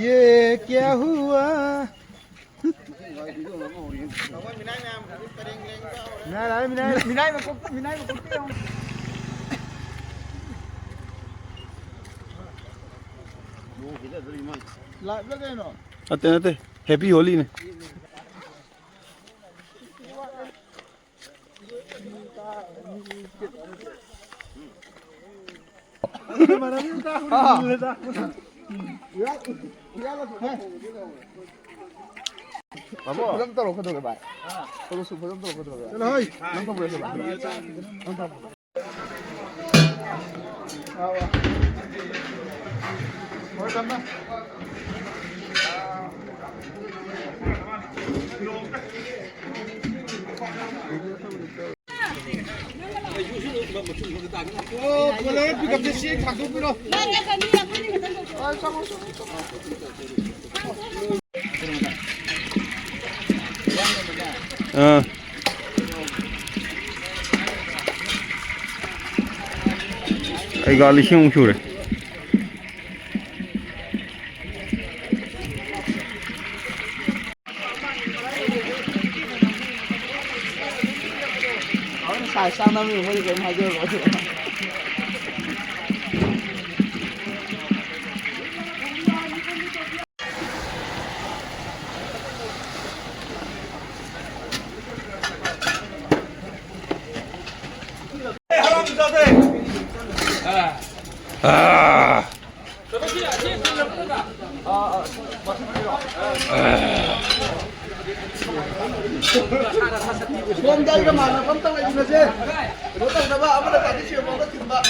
ये क्या हुआ Minay mà có tiêu lại bước đây rồi Ate, happy Holi này. Vamos, podemos estar locos de baile. Podemos estar locos de baile. Chalo hoy. No estamos por eso. No estamos. Voy a andar. Oh, boleh pick up the seat, aku pun. Ay gali siyong sure. Xài sang năm mình mới đến 2 giờ rồi. Bom đây cái màn nó không tăng lại gì nữa chứ. Nó tăng là ba, mà nó tăng cái chiều nó timba.